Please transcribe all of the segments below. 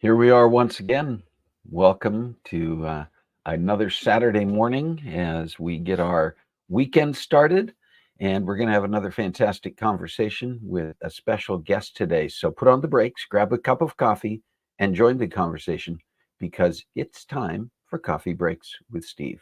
Here we are once again. Welcome to another Saturday morning as we get our weekend started. And we're going to have another fantastic conversation with a special guest today. So put on the brakes, grab a cup of coffee, and join the conversation because it's time for Coffee Breaks with Steve.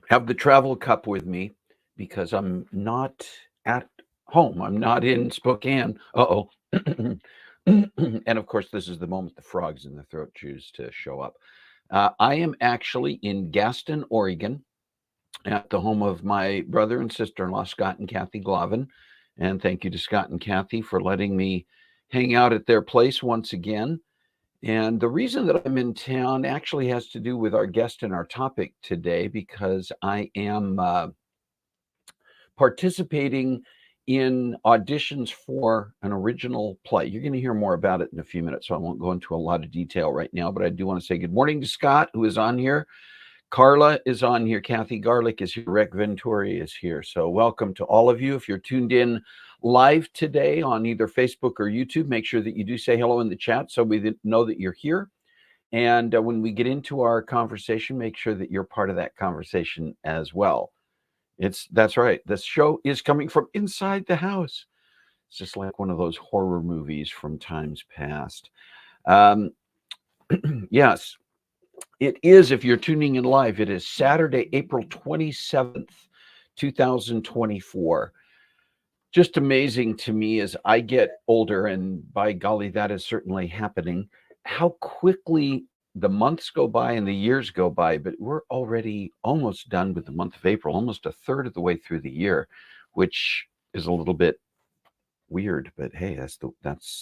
Have the travel cup with me because I'm not at home. I'm not in Spokane. Uh-oh. And of course, this is the moment the frogs in the throat choose to show up. I am actually in Gaston, Oregon, at the home of my brother and sister-in-law, Scott and Kathy Glavin. And thank you to Scott and Kathy for letting me hang out at their place once again. And the reason that I'm in town actually has to do with our guest and our topic today, because I am participating in auditions for an original play. You're going to hear more about it in a few minutes, so I won't go into a lot of detail right now, but I do want to say good morning to Scott, who is on here. Carla is on here. Kathy Garlick is here. Rick Venturi is here. So welcome to all of you. If you're tuned in live today on either Facebook or YouTube, make sure that you do say hello in the chat so we know that you're here. And when we get into our conversation, make sure that you're part of that conversation as well. That's right. This show is coming from inside the house. It's just like one of those horror movies from times past. Yes. It is, if you're tuning in live, it is Saturday, April 27th, 2024. Just amazing to me as I get older, and by golly, that is certainly happening, how quickly the months go by and the years go by, but we're already almost done with the month of April, almost a third of the way through the year, which is a little bit weird, but hey, that's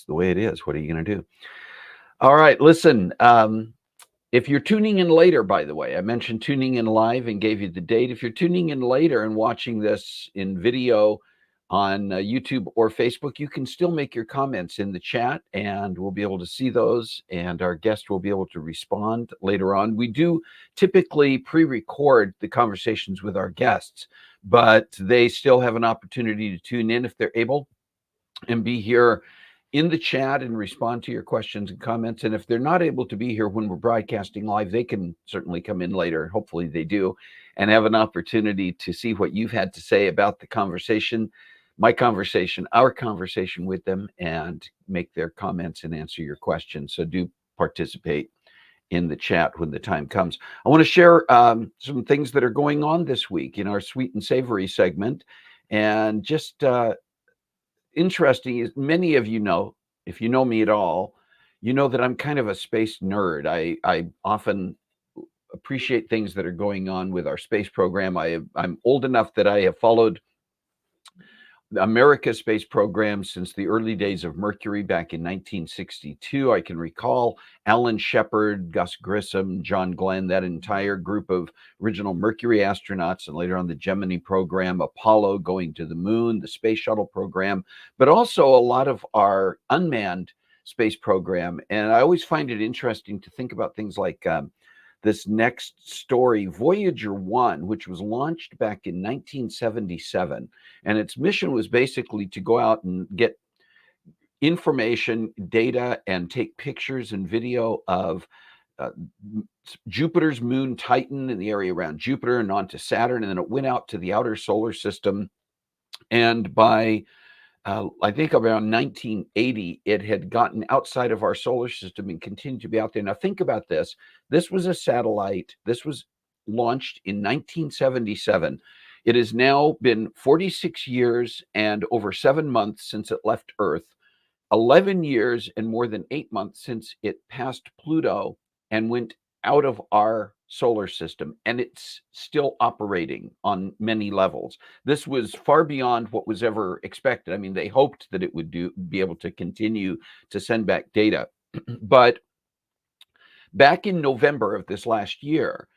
the way it is. What are you going to do? All right, listen, if you're tuning in later, by the way, I mentioned tuning in live and gave you the date. If you're tuning in later and watching this in video on YouTube or Facebook, you can still make your comments in the chat and we'll be able to see those and our guest will be able to respond later on. We do typically pre-record the conversations with our guests, but they still have an opportunity to tune in if they're able and be here in the chat and respond to your questions and comments. And if they're not able to be here when we're broadcasting live, they can certainly come in later. Hopefully they do, and have an opportunity to see what you've had to say about the conversation, my conversation, our conversation with them, and make their comments and answer your questions. So do participate in the chat when the time comes. I want to share some things that are going on this week in our Sweet and Savory segment. And just interesting is, many of you know, if you know me at all, you know that I'm kind of a space nerd. I often appreciate things that are going on with our space program. I'm old enough that I have followed America's space program since the early days of Mercury back in 1962. I can recall Alan Shepard, Gus Grissom, John Glenn, that entire group of original Mercury astronauts, and later on the Gemini program, Apollo going to the moon, the space shuttle program, but also a lot of our unmanned space program. And I always find it interesting to think about things like this next story, Voyager 1, which was launched back in 1977. And its mission was basically to go out and get information, data, and take pictures and video of Jupiter's moon Titan in the area around Jupiter and onto Saturn. And then it went out to the outer solar system. And by I think around 1980, it had gotten outside of our solar system and continued to be out there. Now, think about this. This was a satellite. This was launched in 1977. It has now been 46 years and over 7 months since it left Earth, 11 years and more than 8 months since it passed Pluto and went out of our solar system, and it's still operating on many levels. This was far beyond what was ever expected. I mean, they hoped that it would be able to continue to send back data. But back in November of this last year,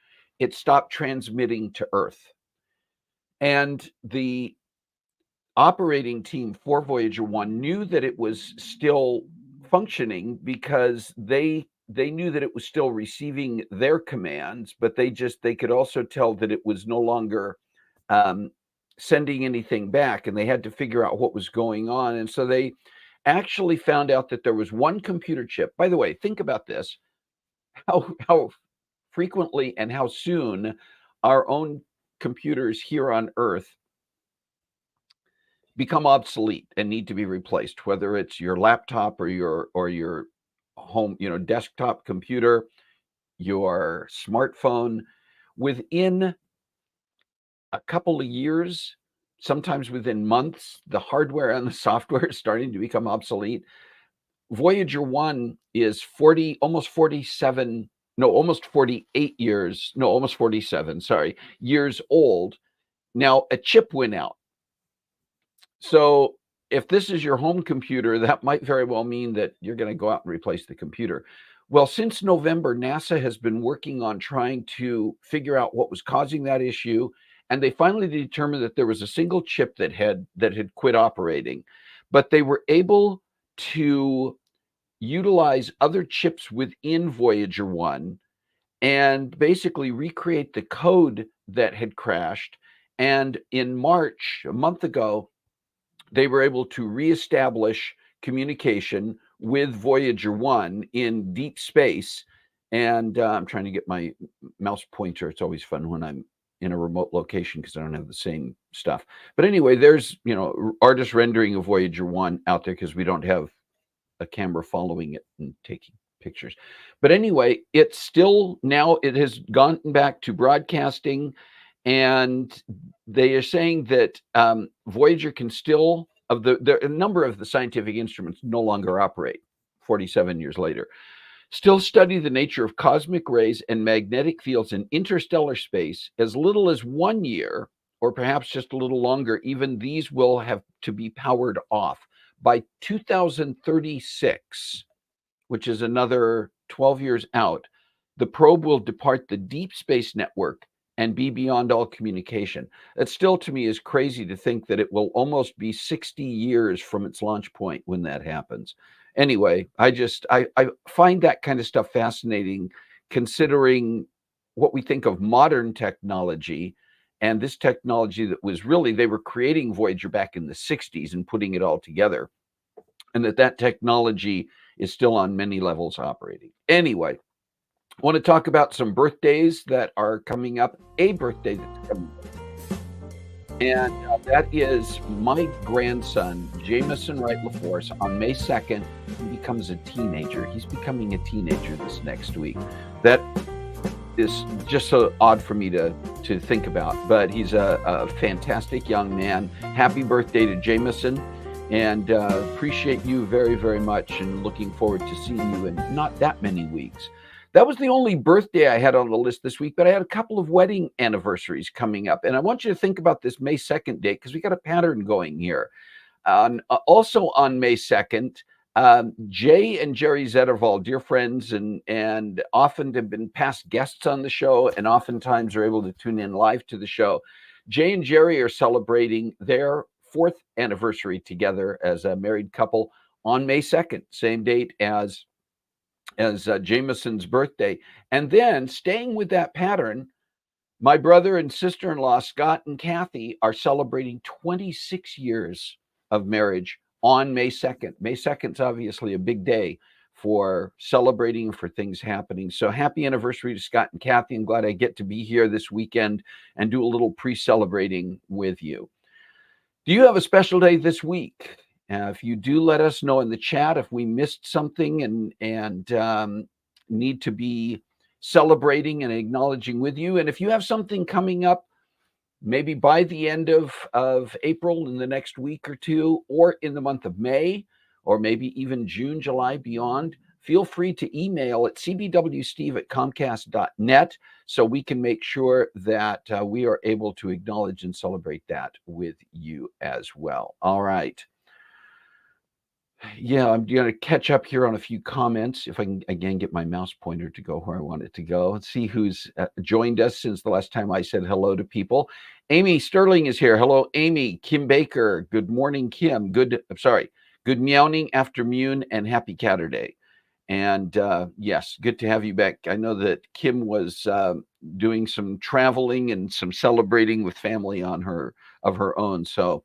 it stopped transmitting to Earth. And the operating team for Voyager 1 knew that it was still functioning because they knew that it was still receiving their commands, but they could also tell that it was no longer sending anything back, and they had to figure out what was going on. And so they actually found out that there was one computer chip. By the way, think about this: how frequently and how soon our own computers here on Earth become obsolete and need to be replaced, whether it's your laptop or your home, desktop computer, your smartphone. Within a couple of years, sometimes within months, the hardware and the software is starting to become obsolete. Voyager 1 is 40, almost 47, no, almost 48 years, no, almost 47, sorry, years old. Now, a chip went out. So if this is your home computer, that might very well mean that you're going to go out and replace the computer. Well, since November, NASA has been working on trying to figure out what was causing that issue, and they finally determined that there was a single chip that had quit operating, but they were able to utilize other chips within Voyager 1 and basically recreate the code that had crashed. And in March, a month ago, they were able to reestablish communication with Voyager 1 in deep space. And I'm trying to get my mouse pointer. It's always fun when I'm in a remote location because I don't have the same stuff. But anyway, there's, artist rendering of Voyager 1 out there because we don't have a camera following it and taking pictures. But anyway, it's still now, it has gone back to broadcasting. And they are saying that Voyager can still, a number of the scientific instruments no longer operate 47 years later, still study the nature of cosmic rays and magnetic fields in interstellar space as little as 1 year, or perhaps just a little longer. Even these will have to be powered off. By 2036, which is another 12 years out, the probe will depart the deep space network and be beyond all communication. That still, to me, is crazy to think that it will almost be 60 years from its launch point when that happens. Anyway, I find that kind of stuff fascinating, considering what we think of modern technology, and this technology that was really, they were creating Voyager back in the 60s and putting it all together, and that technology is still on many levels operating. Anyway, I want to talk about some birthdays that are coming up. A birthday that's coming up, and that is my grandson, Jameson Wright LaForce. On May 2nd, he becomes a teenager. He's becoming a teenager this next week. That is just so odd for me to think about, but he's a fantastic young man. Happy birthday to Jameson, and appreciate you very, very much, and looking forward to seeing you in not that many weeks. That was the only birthday I had on the list this week, but I had a couple of wedding anniversaries coming up. And I want you to think about this May 2nd date, because we got a pattern going here. Also on May 2nd, Jay and Jerry Zettervall, dear friends, and often have been past guests on the show, and oftentimes are able to tune in live to the show. Jay and Jerry are celebrating their 4th anniversary together as a married couple on May 2nd, same date as Jameson's birthday. And then, staying with that pattern, my brother and sister-in-law, Scott and Kathy, are celebrating 26 years of marriage on May 2nd. May 2nd is obviously a big day for celebrating, for things happening. So happy anniversary to Scott and Kathy. I'm glad I get to be here this weekend and do a little pre-celebrating with you. Do you have a special day this week? If you do, let us know in the chat if we missed something and need to be celebrating and acknowledging with you. And if you have something coming up, maybe by the end of April, in the next week or two, or in the month of May, or maybe even June, July, beyond, feel free to email at cbwsteve@comcast.net so we can make sure that we are able to acknowledge and celebrate that with you as well. All right. Yeah, I'm going to catch up here on a few comments. If I can again get my mouse pointer to go where I want it to go. Let's see who's joined us since the last time I said hello to people. Amy Sterling is here. Hello, Amy. Kim Baker. Good morning, Kim. Good meowing afternoon and happy Catterday. And yes, good to have you back. I know that Kim was doing some traveling and some celebrating with family on her own. So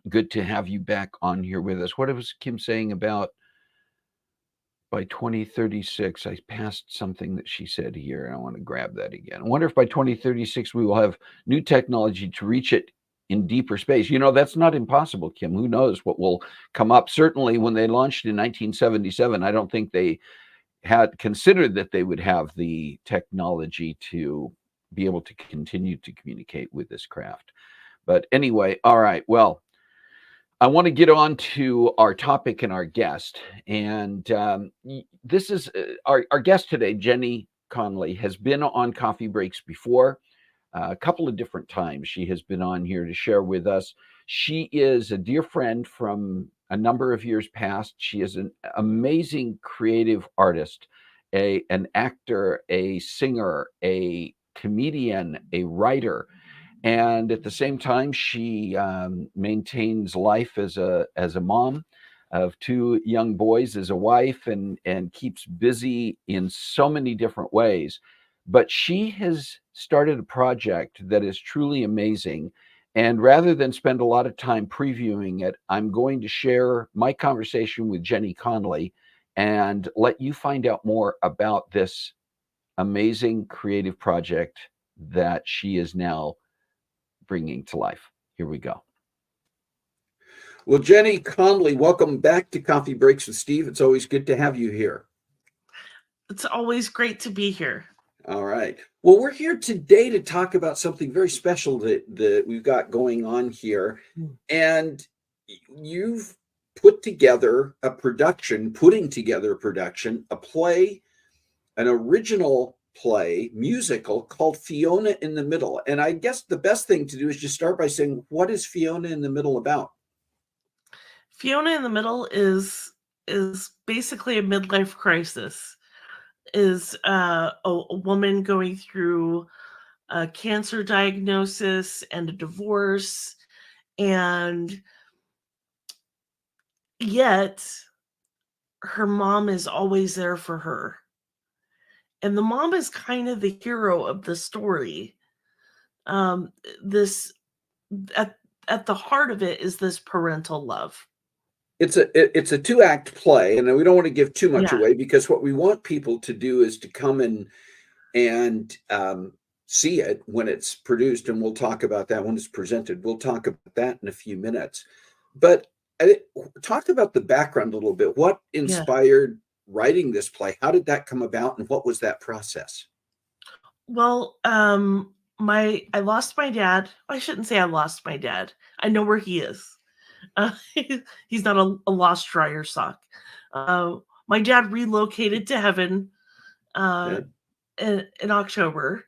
good to have you back on here with us. What was Kim saying about by 2036? I passed something that she said here, and I want to grab that again. I wonder if by 2036 we will have new technology to reach it in deeper space. That's not impossible, Kim. Who knows what will come up? Certainly, when they launched in 1977, I don't think they had considered that they would have the technology to be able to continue to communicate with this craft. But anyway, all right. Well, I want to get on to our topic and our guest. And this is our guest today, Jenny Conlee, has been on Coffee Breaks before. A couple of different times she has been on here to share with us. She is a dear friend from a number of years past. She is an amazing creative artist, an actor, a singer, a comedian, a writer, and at the same time she maintains life as a mom of two young boys, as a wife, and keeps busy in so many different ways. But she has started a project that is truly amazing, and rather than spend a lot of time previewing it, I'm going to share my conversation with Jenny Conlee and let you find out more about this amazing creative project that she is now bringing to life. Here we go. Well, Jenny Conlee, welcome back to Coffee Breaks with Steve. It's always good to have you here. It's always great to be here. All right. Well, we're here today to talk about something very special that we've got going on here. And you've putting together a production, a play, an original play, musical called Fiona in the Middle. And I guess the best thing to do is just start by saying, what is Fiona in the Middle about? Fiona in the Middle is basically a midlife crisis. Is a woman going through a cancer diagnosis and a divorce, and yet her mom is always there for her. And the mom is kind of the hero of the story. This at the heart of it is this parental love. It's a 2-act play, and we don't want to give too much Yeah. away, because what we want people to do is to come and see it when it's produced, and we'll talk about that when it's presented. We'll talk about that in a few minutes. But talk about the background a little bit. What inspired writing this play? How did that come about, and what was that process? Well, I lost my dad. I shouldn't say I lost my dad. I know where he is. He's not a lost dryer sock. My dad relocated to heaven in October,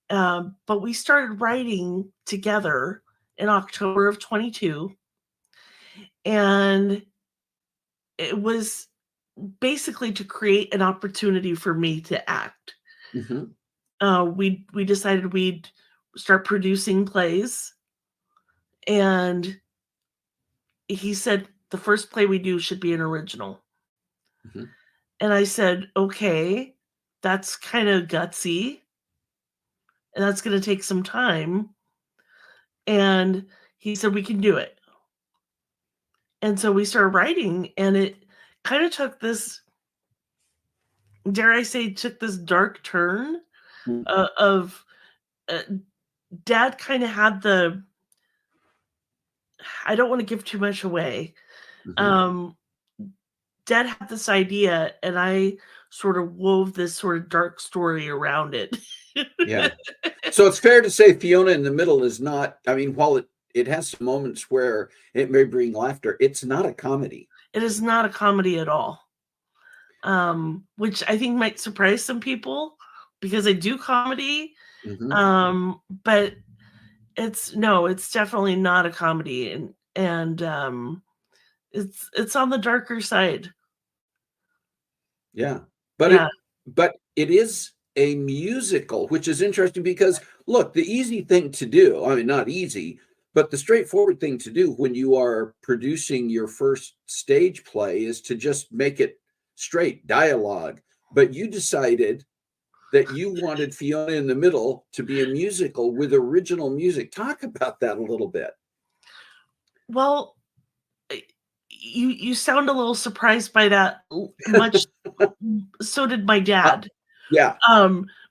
but we started writing together in October of 22, and it was basically to create an opportunity for me to act. We decided we'd start producing plays, and he said the first play we do should be an original. And I said, okay, that's kind of gutsy, and that's going to take some time. And he said, we can do it. And so we started writing, and it kind of took this, dare I say, took this dark turn of Dad kind of had the, I don't want to give too much away. Dad had this idea, and I sort of wove this sort of dark story around it. Yeah. So it's fair to say Fiona in the Middle is not, I mean, while it has some moments where it may bring laughter, it's not a comedy. It is not a comedy at all. Which I think might surprise some people, because I do comedy. But it's definitely not a comedy. And It's on the darker side. Yeah. Yeah. But it is a musical, which is interesting because look, the easy thing to do, I mean, not easy, but the straightforward thing to do when you are producing your first stage play is to just make it straight dialogue. But you decided that you wanted Fiona in the Middle to be a musical with original music. Talk about that a little bit. Well, you sound a little surprised by that. Much so did my dad. Yeah.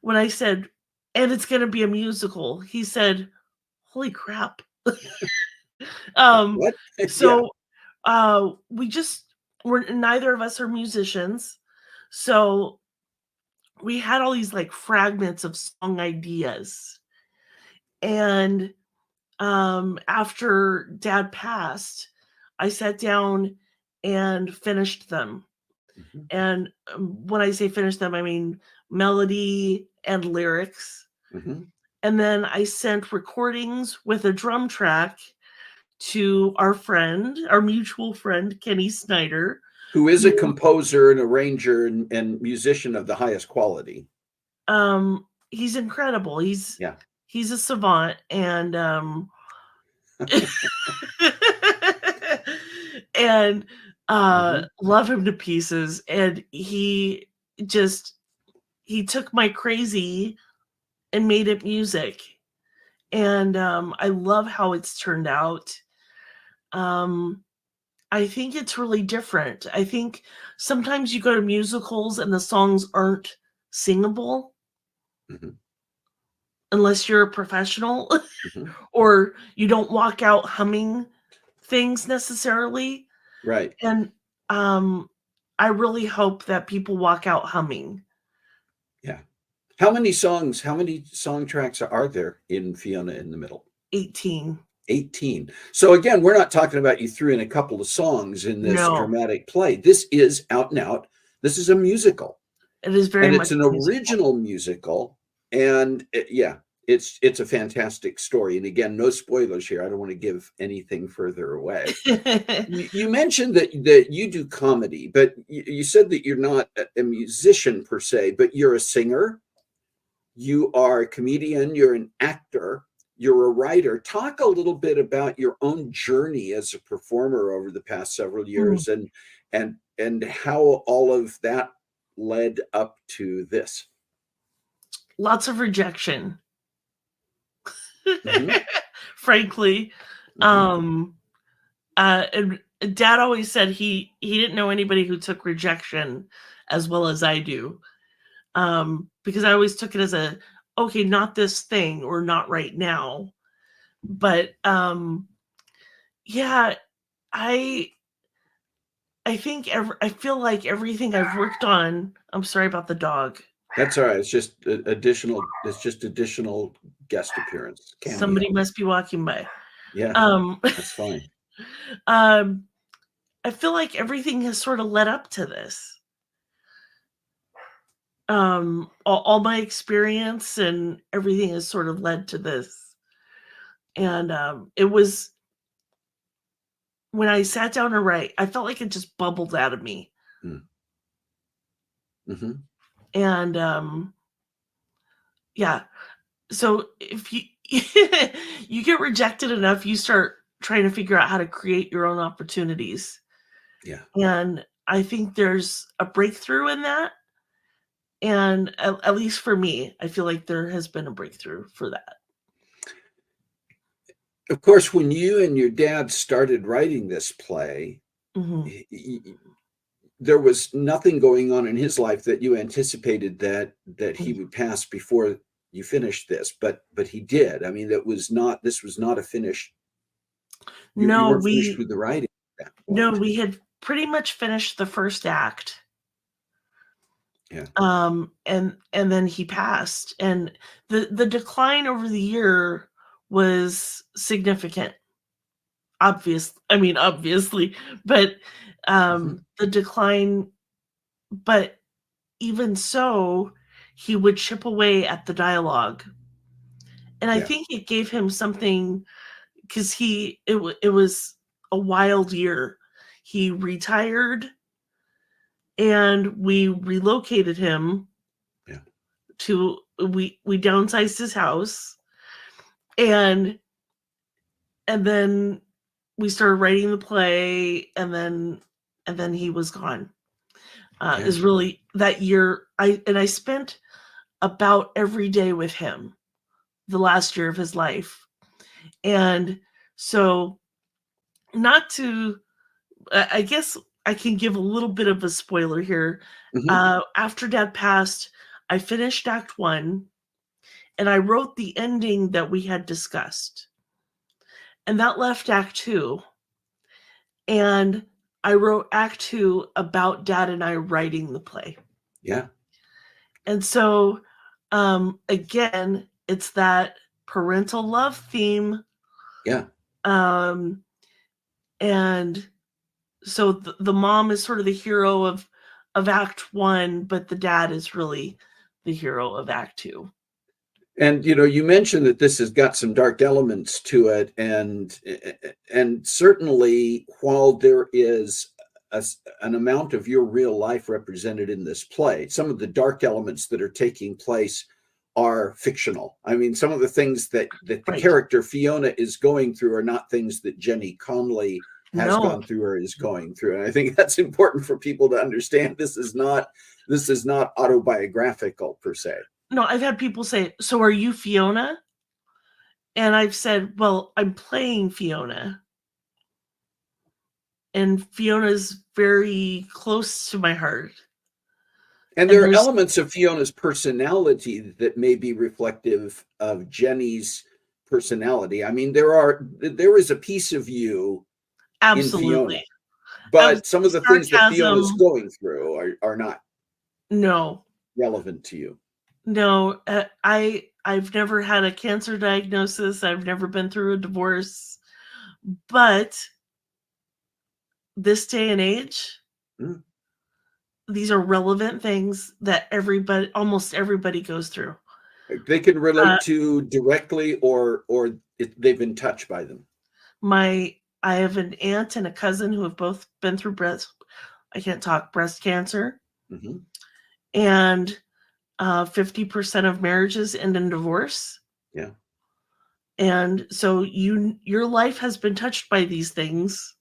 When I said, and it's going to be a musical, he said, "Holy crap!" What? So we're neither of us are musicians, so we had all these like fragments of song ideas, and after Dad passed, I sat down and finished them. Mhm. And when I say finish them, I mean melody and lyrics. Mhm. And then I sent recordings with a drum track to our mutual friend, Kenny Snyder. Who is a composer and arranger and musician of the highest quality. He's incredible. He's Yeah. a savant, and and love him to pieces. And he took my crazy and made it music. And I love how it's turned out. I think it's really different. I think sometimes you go to musicals and the songs aren't singable unless you're a professional or you don't walk out humming things necessarily. Right. And I really hope that people walk out humming. Yeah. How many song tracks are there in Fiona in the Middle? 18. 18. So again, we're not talking about you threw in a couple of songs in this No. dramatic play. This is out and out. This is a musical. It is very much it's an original musical. And it's a fantastic story. And again, no spoilers here. I don't want to give anything further away. You mentioned that you do comedy, but you said that you're not a musician per se, but you're a singer. You are a comedian. You're an actor. You're a writer. Talk a little bit about your own journey as a performer over the past several years and how all of that led up to this. Lots of rejection. Frankly. And Dad always said he didn't know anybody who took rejection as well as I do. Because I always took it as okay, not this thing or not right now. But yeah, I think I feel like everything I've worked on. I'm sorry about the dog. That's all right. It's just additional guest appearance. Cameo. Somebody must be walking by. Yeah, that's fine. I feel like everything has sort of led up to this. All my experience and everything has sort of led to this. And it was when I sat down to write, I felt like it just bubbled out of me. And yeah, so if you you get rejected enough, you start trying to figure out how to create your own opportunities. Yeah. And I think there's a breakthrough in that. And at least for me, I feel like there has been a breakthrough for that. Of course, when you and your dad started writing this play, there was nothing going on in his life that you anticipated that he would pass before you finished this, but he did. I mean, this was not a finished. You weren't finished with the writing at that point. No, we had pretty much finished the first act. Yeah. And then he passed, and the decline over the year was significant. Obviously, but the decline, but even so, he would chip away at the dialogue. And I think it gave him something, because it was a wild year. he retired, and we relocated him. Yeah. We downsized his house, and then we started writing the play, and then he was gone. Is really that year. I spent about every day with him the last year of his life. And so, not to, I guess I can give a little bit of a spoiler here. After Dad passed, I finished Act 1, and I wrote the ending that we had discussed. And that left Act 2. And I wrote Act 2 about Dad and I writing the play. Yeah. And so, again, it's that parental love theme. Yeah. And so the mom is sort of the hero of Act 1, but the dad is really the hero of Act 2. And you mentioned that this has got some dark elements to it, and certainly while there is an amount of your real life represented in this play, some of the dark elements that are taking place are fictional. I mean, some of the things that the character Fiona is going through are not things that Jenny Conlee has gone through or is going through. And I think that's important for people to understand. This is not autobiographical per se. No, I've had people say, "So are you Fiona?" And I've said, "Well, I'm playing Fiona." And Fiona's very close to my heart. And there are elements of Fiona's personality that may be reflective of Jenny's personality. I mean, there is a piece of you in Fiona, but some of the things that Fiona's going through are not relevant to you. No, I've never had a cancer diagnosis. I've never been through a divorce, but this day and age, these are relevant things that almost everybody goes through. They can relate to directly, or they've been touched by them. I have an aunt and a cousin who have both been through breast cancer, and 50% of marriages end in divorce. Yeah. And so your life has been touched by these things,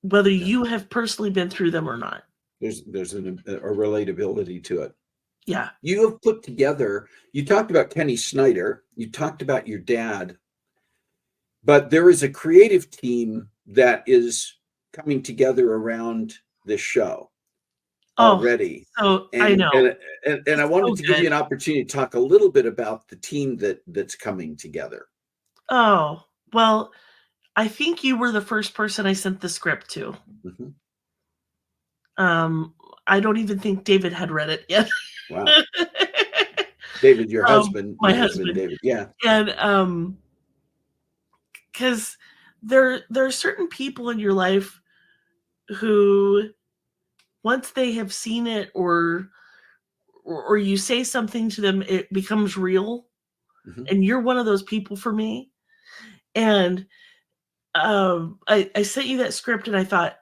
whether you have personally been through them or not. There's a relatability to it. Yeah. You have put together, you talked about Kenny Snyder, you talked about your dad, but there is a creative team that is coming together around this show already. I know. And I wanted to give you an opportunity to talk a little bit about the team that's coming together. Oh, well, I think you were the first person I sent the script to. I don't even think David had read it yet. Wow. David, your husband. My husband, David. Yeah. And because there are certain people in your life who, once they have seen it or you say something to them, it becomes real. And you're one of those people for me. And I sent you that script, and I thought,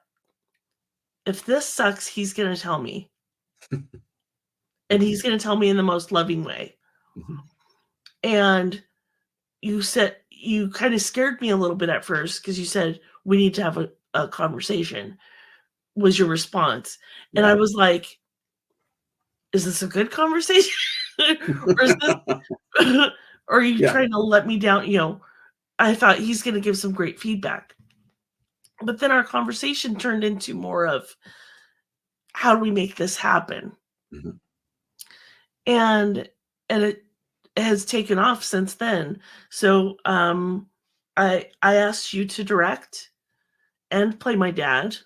if this sucks, he's going to tell me. And he's going to tell me in the most loving way. And you kind of scared me a little bit at first, because you said, we need to have a conversation, was your response. And I was like, is this a good conversation? Or are you trying to let me down? I thought he's going to give some great feedback. But then our conversation turned into more of, how do we make this happen? And it has taken off since then. So I asked you to direct and play my dad.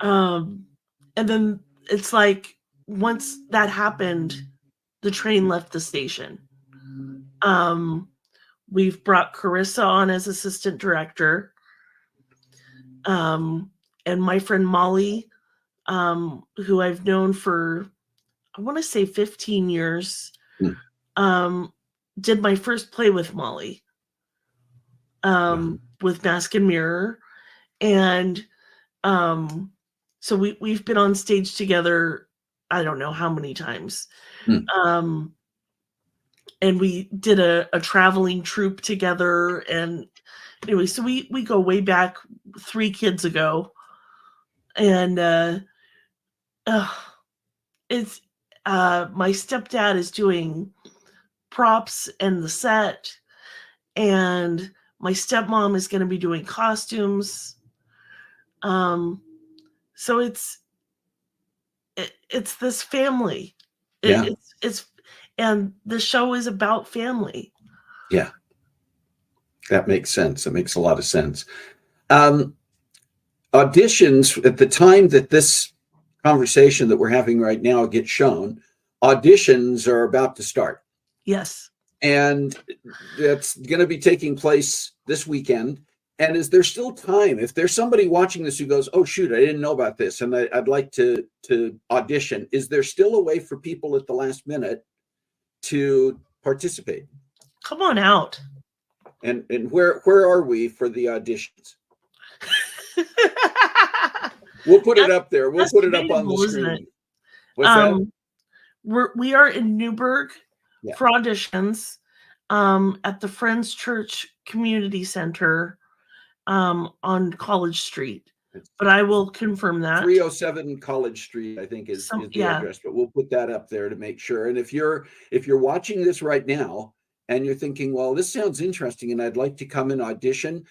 And then it's like, once that happened, the train left the station. We've brought Carissa on as assistant director. And my friend Molly, who I've known for, I want to say 15 years, did my first play with Molly, with Mask and Mirror. And so we've been on stage together, I don't know how many times. And we did a traveling troupe together. And anyway, so we go way back 3 kids ago. And it's my stepdad is doing props and the set, and my stepmom is going to be doing costumes. So it's this family. Yeah. It's and the show is about family. Yeah. That makes sense. That makes a lot of sense. Auditions, at the time that this conversation that we're having right now gets shown, auditions are about to start. Yes. And that's going to be taking place this weekend. And is there still time? If there's somebody watching this who goes, oh, shoot, I didn't know about this, and I'd like to audition, is there still a way for people at the last minute to participate? Come on out. And where are we for the auditions? We'll put it up there. We'll put it up on the screen. What's that? We are in Newburgh Yeah. for auditions at the Friends Church Community Center on College Street. But I will confirm that. 307 College Street, I think, is the address. But we'll put that up there to make sure. And if you're watching this right now and you're thinking, well, this sounds interesting and I'd like to come and audition,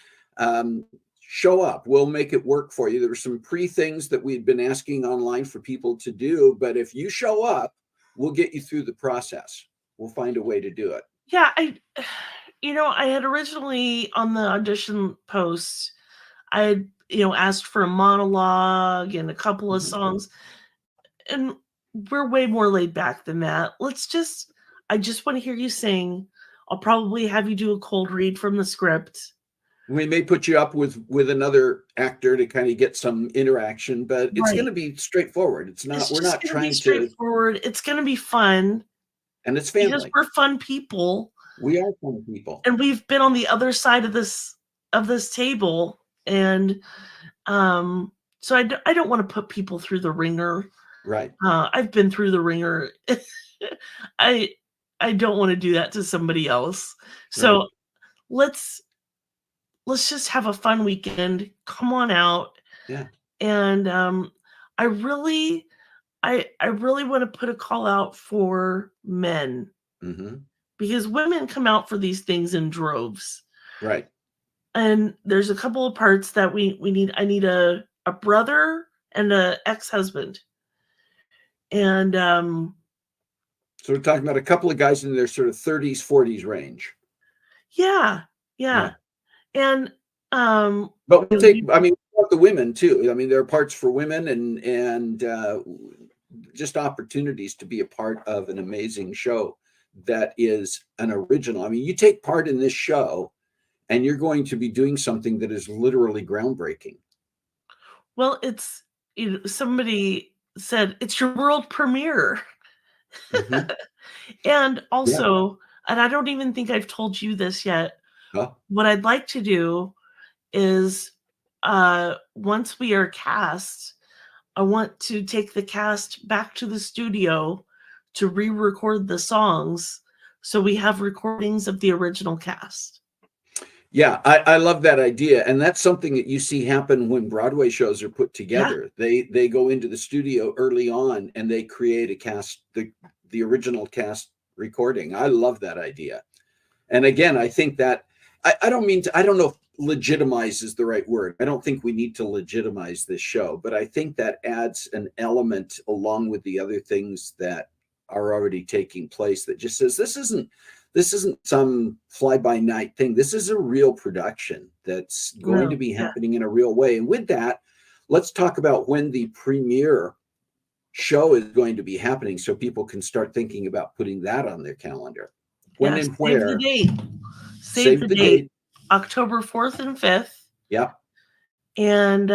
show up. We'll make it work for you. There were some things that we'd been asking online for people to do, but if you show up, we'll get you through the process. We'll find a way to do it. Yeah, I had originally on the audition post, I had, asked for a monologue and a couple of songs, and we're way more laid back than that. I just want to hear you sing. I'll probably have you do a cold read from the script. We may put you up with another actor to kind of get some interaction, but it's going to be straightforward. We're not trying to straightforward. It's going to be fun. And it's family. Because we're fun people. We are fun people. And we've been on the other side of this table. And so I don't want to put people through the ringer. Right. I've been through the ringer. I don't want to do that to somebody else. So right. let's just have a fun weekend. Come on out. Yeah. And I really want to put a call out for men, because women come out for these things in droves. Right. And there's a couple of parts that we need. I need a brother and an ex-husband. And so we're talking about a couple of guys in their sort of 30s, 40s range. Yeah. And but we'll take, the women too. I mean, there are parts for women and just opportunities to be a part of an amazing show that is an original. I mean, you take part in this show and you're going to be doing something that is literally groundbreaking. Well, it's, somebody said it's your world premiere. And also, and I don't even think I've told you this yet, what I'd like to do is once we are cast, I want to take the cast back to the studio to re-record the songs, so we have recordings of the original cast. Yeah, I love that idea. And that's something that you see happen when Broadway shows are put together. Yeah. They go into the studio early on and they create a cast, the original cast recording. I love that idea. And again, I think that I don't know if legitimize is the right word. I don't think we need to legitimize this show, but I think that adds an element along with the other things that are already taking place that just says this isn't some fly-by-night thing. This is a real production that's going to be happening in a real way. And with that, let's talk about when the premiere show is going to be happening so people can start thinking about putting that on their calendar. When and where. Save the date. Save the date. October 4th and 5th. Yeah. And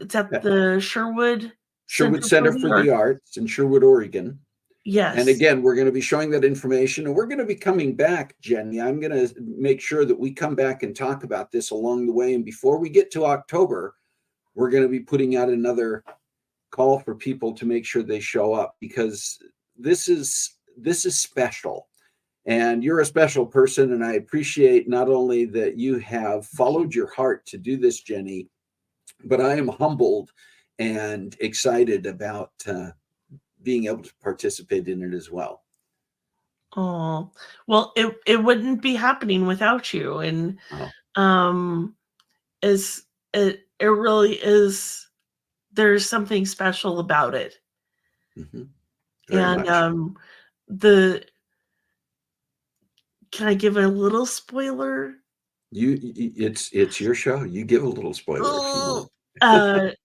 it's at the Sherwood Center for the Arts in Sherwood, Oregon. Yes. And again, we're going to be showing that information, and we're going to be coming back, Jenny. I'm going to make sure that we come back and talk about this along the way. And before we get to October, we're going to be putting out another call for people to make sure they show up, because this is special. And you're a special person, and I appreciate not only that you have followed your heart to do this, Jenny, but I am humbled and excited about being able to participate in it as well. Oh, well, it wouldn't be happening without you. And is it really is, there's something special about it. Very And much. can I give a little spoiler? It's your show. You give a little spoiler if you want.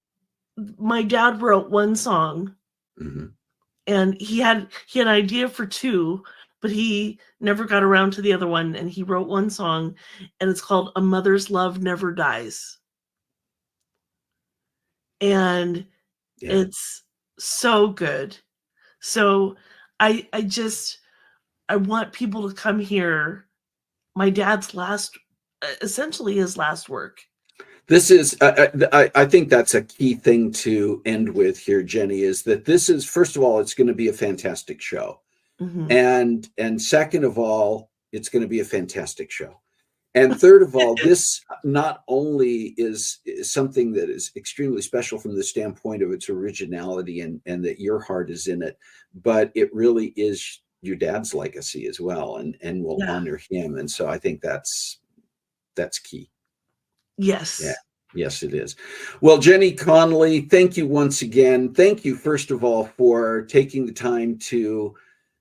My dad wrote one song, and he had an idea for two, but he never got around to the other one. And he wrote one song, and it's called "A Mother's Love Never Dies." And it's so good. So I want people to come hear my dad's essentially his last work. This is, I think that's a key thing to end with here, Jenny, is that this is, first of all, it's going to be a fantastic show. And second of all, it's going to be a fantastic show. And third of all, this not only is something that is extremely special from the standpoint of its originality and that your heart is in it, but it really is your dad's legacy as well, and will honor him. And so I think that's key. Yes. Yeah. Yes, it is. Well, Jenny Conlee, thank you once again. Thank you, first of all, for taking the time to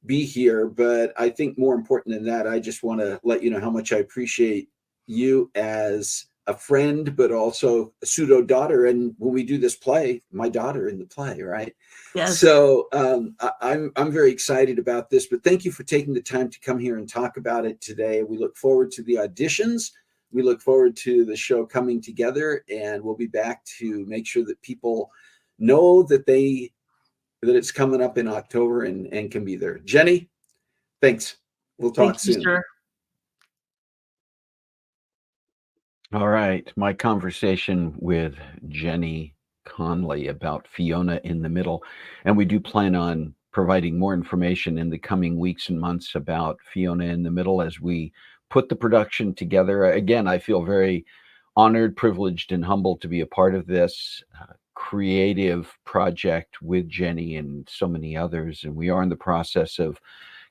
be here. But I think more important than that, I just want to let you know how much I appreciate you as a friend, but also a pseudo daughter. And when we do this play, my daughter in the play, right? Yes. So I'm very excited about this. But thank you for taking the time to come here and talk about it today. We look forward to the auditions. We look forward to the show coming together, and we'll be back to make sure that people know that it's coming up in October and can be there. Jenny, thanks. We'll talk soon. Thank you, sir. All right. My conversation with Jenny Conlee about Fiona in the Middle. And we do plan on providing more information in the coming weeks and months about Fiona in the Middle as we put the production together. Again, I feel very honored, privileged, and humbled to be a part of this creative project with Jenny and so many others. And we are in the process of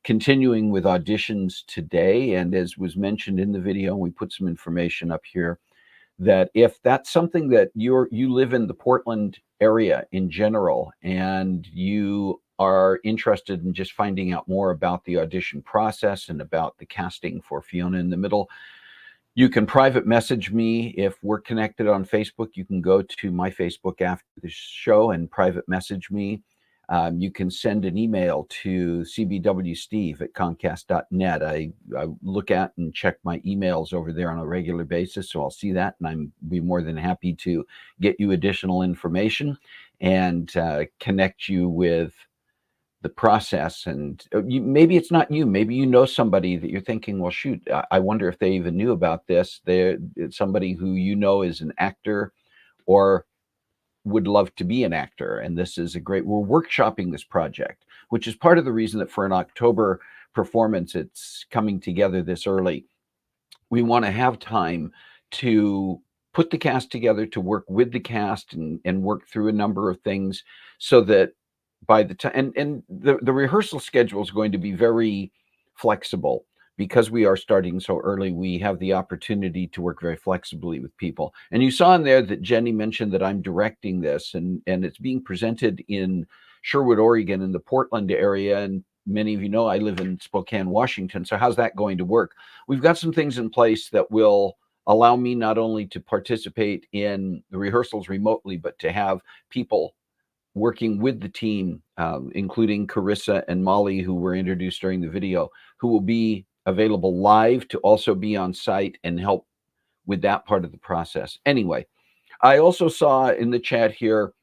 continuing with auditions today. And as was mentioned in the video, we put some information up here, that if that's something that you live in the Portland area in general, and you are interested in just finding out more about the audition process and about the casting for Fiona in the Middle, you can private message me. If we're connected on Facebook, you can go to my Facebook after the show and private message me. You can send an email to cbwsteve@comcast.net. I look at and check my emails over there on a regular basis, so I'll see that, and I'm be more than happy to get you additional information and connect you with the process. And maybe it's not you, maybe you know somebody that you're thinking, well, shoot, I wonder if they even knew about this. It's somebody who you know is an actor or would love to be an actor, and this is we're workshopping this project, which is part of the reason that for an October performance, it's coming together this early. We want to have time to put the cast together, to work with the cast and work through a number of things, so that by the time, and the rehearsal schedule is going to be very flexible. Because we are starting so early, we have the opportunity to work very flexibly with people. And you saw in there that Jenny mentioned that I'm directing this, and it's being presented in Sherwood, Oregon, in the Portland area. And many of you know I live in Spokane, Washington. So how's that going to work? We've got some things in place that will allow me not only to participate in the rehearsals remotely, but to have people working with the team, including Carissa and Molly, who were introduced during the video, who will be available live to also be on site and help with that part of the process. Anyway, I also saw in the chat here,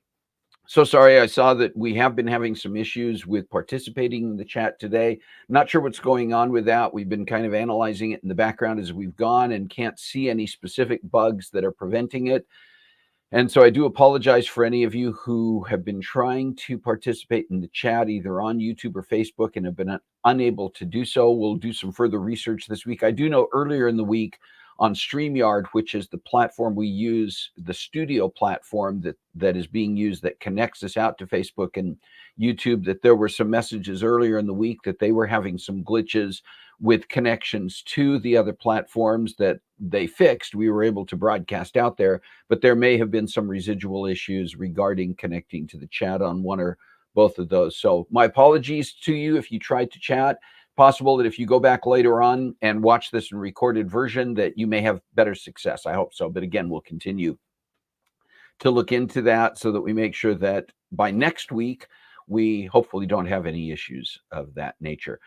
so sorry, I saw that we have been having some issues with participating in the chat today. Not sure what's going on with that. We've been kind of analyzing it in the background as we've gone and can't see any specific bugs that are preventing it. And so I do apologize for any of you who have been trying to participate in the chat, either on YouTube or Facebook, and have been unable to do so. We'll do some further research this week. I do know earlier in the week on StreamYard, which is the platform we use, the studio platform that is being used that connects us out to Facebook and YouTube, that there were some messages earlier in the week that they were having some glitches with connections to the other platforms that they fixed. We were able to broadcast out there, but there may have been some residual issues regarding connecting to the chat on one or both of those. So my apologies to you if you tried to chat. Possible that if you go back later on and watch this in recorded version, that you may have better success. I hope so. But again, we'll continue to look into that so that we make sure that by next week, we hopefully don't have any issues of that nature.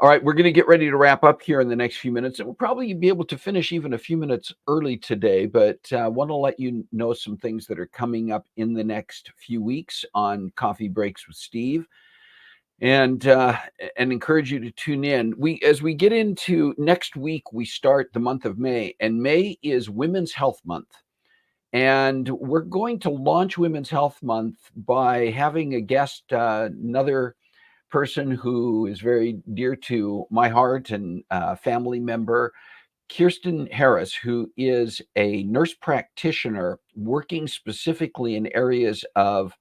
All right, we're going to get ready to wrap up here in the next few minutes, and we'll probably be able to finish even a few minutes early today, but I want to let you know some things that are coming up in the next few weeks on Coffee Breaks with Steve, and encourage you to tune in. As we get into next week, we start the month of May, and May is Women's Health Month. And we're going to launch Women's Health Month by having a guest, another person who is very dear to my heart and family member, Kirsten Harris, who is a nurse practitioner working specifically in areas of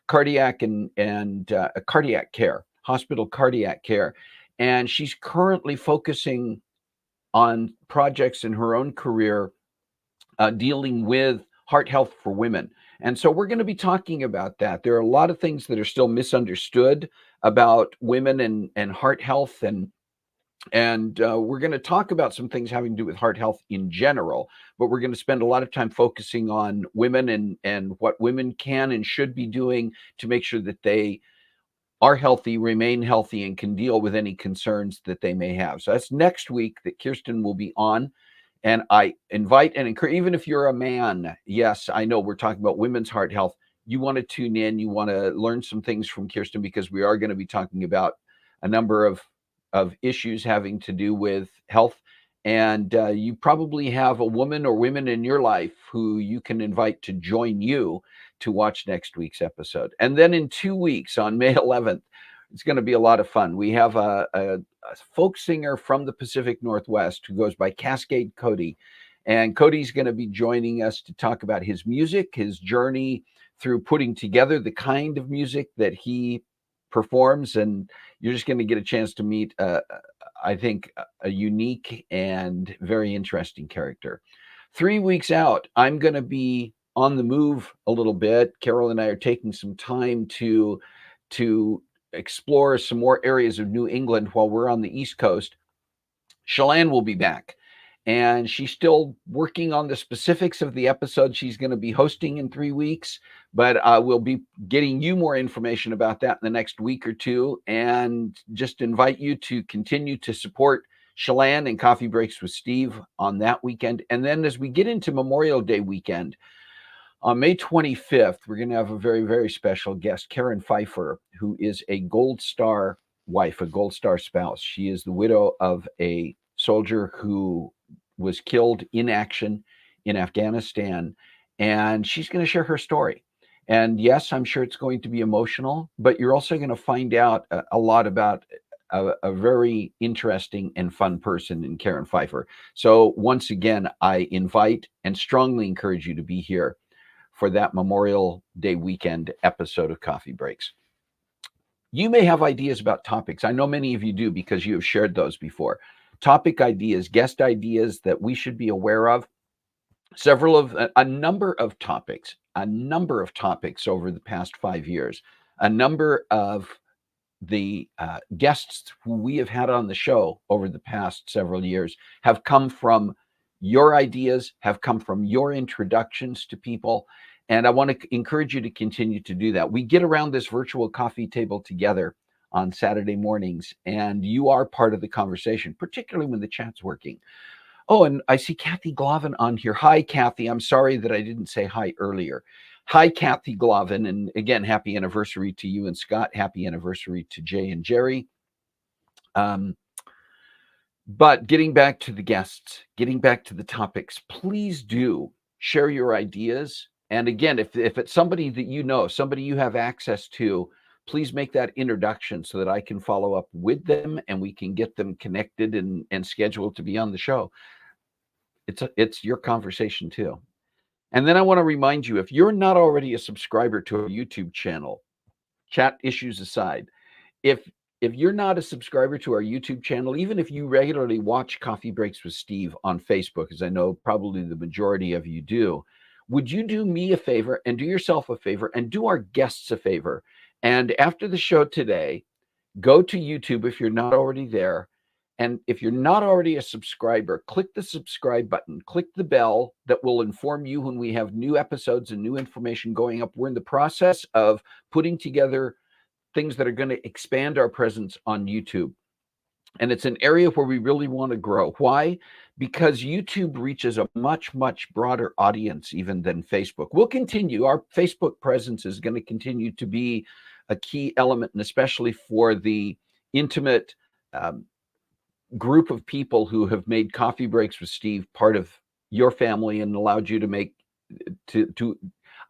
cardiac and cardiac care, hospital cardiac care. And she's currently focusing on projects in her own career dealing with heart health for women. And so we're going to be talking about that. There are a lot of things that are still misunderstood about women and heart health, and we're going to talk about some things having to do with heart health in general, but we're going to spend a lot of time focusing on women and what women can and should be doing to make sure that they are healthy, remain healthy, and can deal with any concerns that they may have. So that's next week that Kirsten will be on. And I invite and encourage, even if you're a man, yes, I know we're talking about women's heart health. You want to tune in, you want to learn some things from Kirsten, because we are going to be talking about a number of issues having to do with health. And you probably have a woman or women in your life who you can invite to join you to watch next week's episode. And then in 2 weeks, on May 11th, it's going to be a lot of fun. We have a folk singer from the Pacific Northwest who goes by Cascade Cody. And Cody's going to be joining us to talk about his music, his journey through putting together the kind of music that he performs. And you're just going to get a chance to meet, I think, a unique and very interesting character. 3 weeks out, I'm going to be on the move a little bit. Carol and I are taking some time to explore some more areas of New England while we're on the East Coast. Shalane will be back, and she's still working on the specifics of the episode she's going to be hosting in 3 weeks, but we'll be getting you more information about that in the next week or two, and just invite you to continue to support Shalane and Coffee Breaks with Steve on that weekend. And then as we get into Memorial Day weekend, on May 25th, we're going to have a very, very special guest, Karen Pfeiffer, who is a Gold Star wife, a Gold Star spouse. She is the widow of a soldier who was killed in action in Afghanistan, and she's going to share her story. And yes, I'm sure it's going to be emotional, but you're also going to find out a lot about a very interesting and fun person in Karen Pfeiffer. So once again, I invite and strongly encourage you to be here for that Memorial Day weekend episode of Coffee Breaks. You may have ideas about topics. I know many of you do, because you have shared those before. Topic ideas, guest ideas that we should be aware of. A number of topics over the past 5 years. A number of the guests who we have had on the show over the past several years have come from your ideas, have come from your introductions to people. And I want to encourage you to continue to do that. We get around this virtual coffee table together on Saturday mornings, and you are part of the conversation, particularly when the chat's working. Oh, and I see Kathy Glavin on here. Hi, Kathy. I'm sorry that I didn't say hi earlier. Hi, Kathy Glavin. And again, happy anniversary to you and Scott. Happy anniversary to Jay and Jerry. But getting back to the guests, getting back to the topics, please do share your ideas And again, if it's somebody that you know, somebody you have access to, please make that introduction so that I can follow up with them and we can get them connected and scheduled to be on the show. It's your conversation too. And then I want to remind you, if you're not already a subscriber to our YouTube channel, chat issues aside, if you're not a subscriber to our YouTube channel, even if you regularly watch Coffee Breaks with Steve on Facebook, as I know probably the majority of you do, would you do me a favor and do yourself a favor and do our guests a favor? And after the show today, go to YouTube if you're not already there. And if you're not already a subscriber, click the subscribe button, click the bell that will inform you when we have new episodes and new information going up. We're in the process of putting together things that are going to expand our presence on YouTube. And it's an area where we really want to grow. Why? Because YouTube reaches a much, much broader audience even than Facebook. We'll continue. Our Facebook presence is going to continue to be a key element, and especially for the intimate group of people who have made Coffee Breaks with Steve part of your family and allowed you to make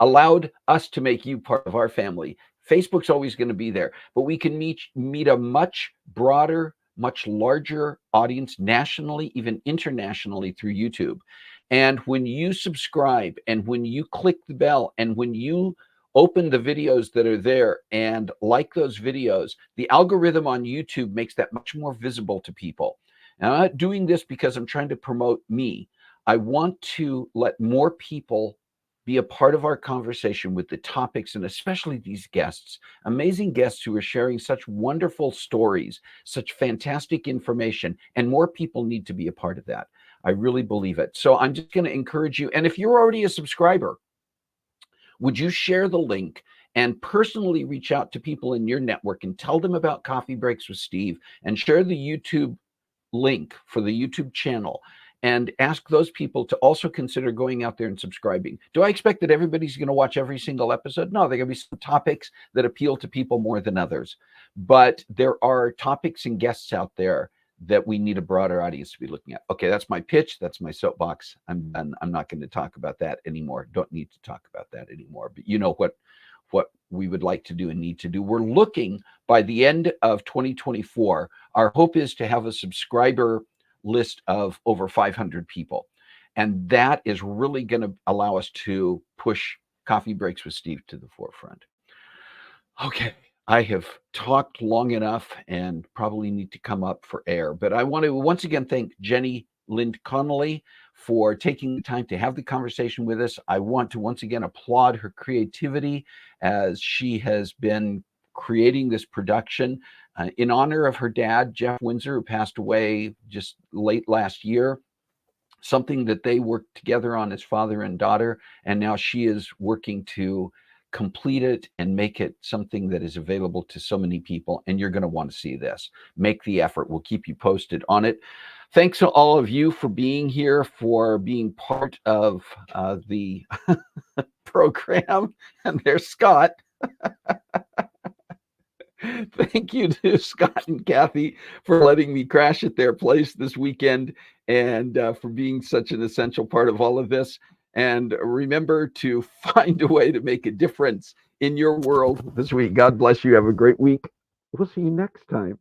allowed us to make you part of our family. Facebook's always going to be there, but we can meet a much broader, much larger audience nationally, even internationally through YouTube. And when you subscribe and when you click the bell and when you open the videos that are there and like those videos, the algorithm on YouTube makes that much more visible to people. And I'm not doing this because I'm trying to promote me. I want to let more people be a part of our conversation with the topics, and especially these guests, amazing guests who are sharing such wonderful stories, such fantastic information, and more people need to be a part of that. I really believe it. So I'm just going to encourage you. And if you're already a subscriber, would you share the link and personally reach out to people in your network and tell them about Coffee Breaks with Steve and share the YouTube link for the YouTube channel and ask those people to also consider going out there and subscribing. Do I expect that everybody's going to watch every single episode? No, there are going to be some topics that appeal to people more than others. But there are topics and guests out there that we need a broader audience to be looking at. Okay, that's my pitch. That's my soapbox. I'm done. I'm not going to talk about that anymore. Don't need to talk about that anymore. But you know what we would like to do and need to do. We're looking by the end of 2024. Our hope is to have a subscriber list of over 500 people. And that is really going to allow us to push Coffee Breaks with Steve to the forefront. Okay, I have talked long enough and probably need to come up for air, but I want to once again thank Jenny Lind Conlee for taking the time to have the conversation with us. I want to once again applaud her creativity as she has been creating this production in honor of her dad, Jeff Windsor, who passed away just late last year. Something that they worked together on as father and daughter, and now she is working to complete it and make it something that is available to so many people. And you're going to want to see this. Make the effort. We'll keep you posted on it. Thanks to all of you for being here, for being part of the program. And there's Scott. Thank you to Scott and Kathy for letting me crash at their place this weekend and for being such an essential part of all of this. And remember to find a way to make a difference in your world this week. God bless you. Have a great week. We'll see you next time.